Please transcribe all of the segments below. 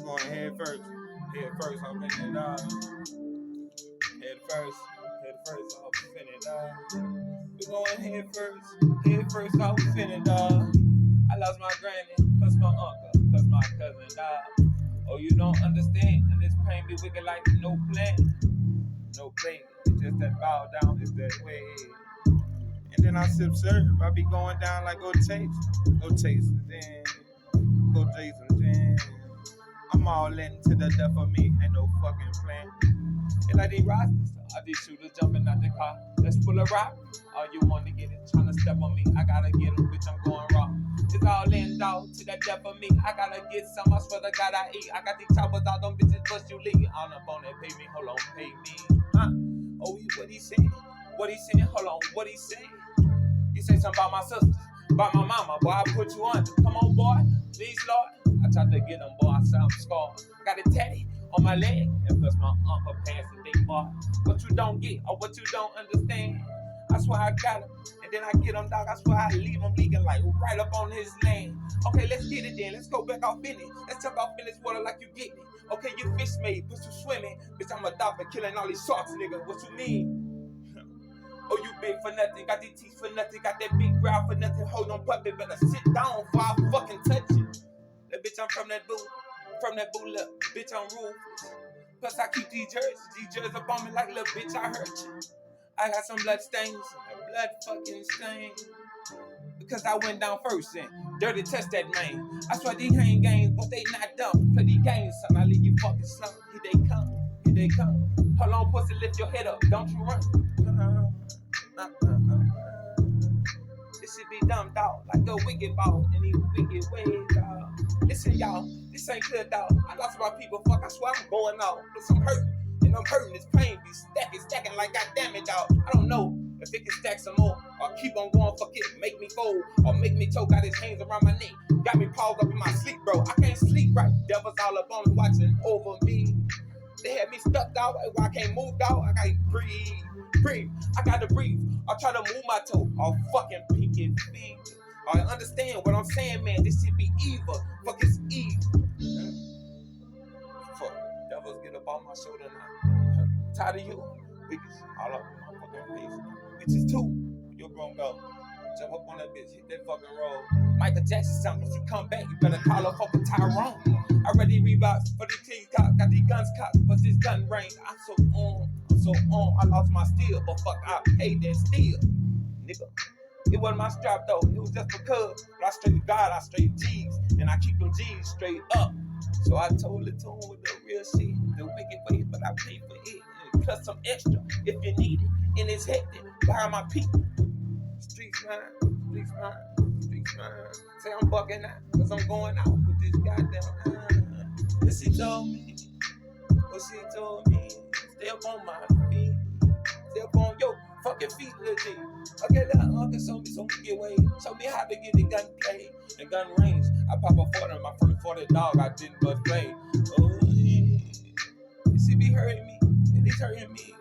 going head first. Head first, I'm finna die. Head first, I'm finna die. We going head first, I'm finna die. I lost my granny, plus my uncle, plus my cousin died. Oh, you don't understand, and this pain be wicked like no plan. No play, it's just that bow down, it's that way. And then I sip serve, I be going down like go taste, and then go taste, and then I'm all in to the death of me, ain't no fucking plan. And like these rosters, all these shooters jumping out the car, let's pull a rock. All you want to get it, trying to step on me, I gotta get them, bitch, I'm going raw. It's all in, dog, to that death of me, I gotta get some, I swear to God I eat. I got these choppers out, them bitches bust you leave. All up on that, pay me, hold on, pay me. Oh, what he saying? What he saying? Hold on, what he saying? He say something about my sister, about my mama. Boy, I put you under. Come on, boy, please, Lord. I tried to get him, boy, I sound scarred. I got a tatty on my leg, and plus my uncle passed the day, boy. What you don't get or what you don't understand, I swear I got him, and then I get him, dog. I swear I leave him leaking like right up on his land. Okay, let's get it then. Let's go back off in it. Let's jump off in this water like you get me. Okay, you fish made, put you swimming. Bitch, I'm a doctor killing all these sharks, nigga. What you mean? Oh, you big for nothing, got these teeth for nothing, got that big growl for nothing. Hold on, puppy, better sit down before I fucking touch you. That bitch, I'm from that boo, look, bitch, I'm ruthless. Plus, I keep these jerseys up on me like, little bitch, I hurt you. I got some blood stains, a blood fucking stain. Because I went down first and dirty touch that man. I swear these ain't games, but they not dumb. Play these games, son, I leave you fucking slump. Here they come. Hold on, pussy, lift your head up, don't you run. This should be dumb, dog, like a wicked ball in these wicked ways, dog. Listen, y'all, this ain't clear, dog. I lost my people, fuck, I swear I'm going out. Plus I'm hurting, and I'm hurting, this pain be stacking like goddamn it, dog. I don't know if it can stack some more, or keep on going, fuck it, make me fold, or make me choke, got his hands around my neck, got me paused up in my sleep, bro. I can't sleep right, devils all up on me, watching over me. They had me stuck, dog, I can't move, dog. I gotta breathe, I gotta breathe. I try to move my toe, all fucking pinky finger. I understand what I'm saying, man, this shit be evil, fuck it's evil. Fuck, devils get up on my shoulder now. Tired of you, bitches, all up in my fucking face. Bitches too, you're grown go. Jump up on that bitch, hit that fucking roll. Michael Jackson sound, once you come back, you better call up fucking Tyrone. I ready Reeboks for the team cock, got these guns cocked, but this gun range. I'm so on. I lost my steel, but fuck, I paid that steel, nigga. It wasn't my strap though, it was just because. But I straight God, I straight G's, and I keep them G's straight up. So I told it to him with the real shit, the wicked way, but I pay for it. And plus some extra if you need it. And it's hectic behind my people. Streets mine. Say I'm bucking out, cause I'm going out with this goddamn What she told me, stay up on my feet, stay up on your fucking feet, little G. Okay, little uncle, show me some get away, show me how to get the gun play and gun range. I pop a 40, my first 40 dog, I didn't but play. Oh, yeah. This shit be hurting me, and it's hurting me.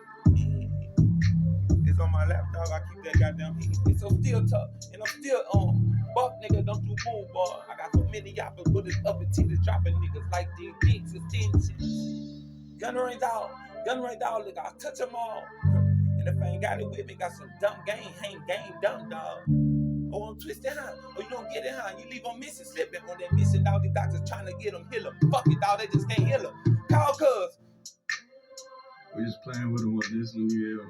It's on my lap, dog, I keep that goddamn heat. It's so still tough, and I'm still on. Buck nigga, don't you move, boy. I got so many yappers, but it's up and teeth dropping niggas like these dicks extensions. Gun range out, look, I touch them all. And if I ain't got it with me, got some dumb game, ain't game dumb, dog. Oh, I'm twisted, huh? Oh, you don't get it, huh? You leave them missing, slipping on that missing, dog. These doctors trying to get them, heal them. Fuck it, dog, they just can't heal them. Call cuz. We just playing with them, what this new year.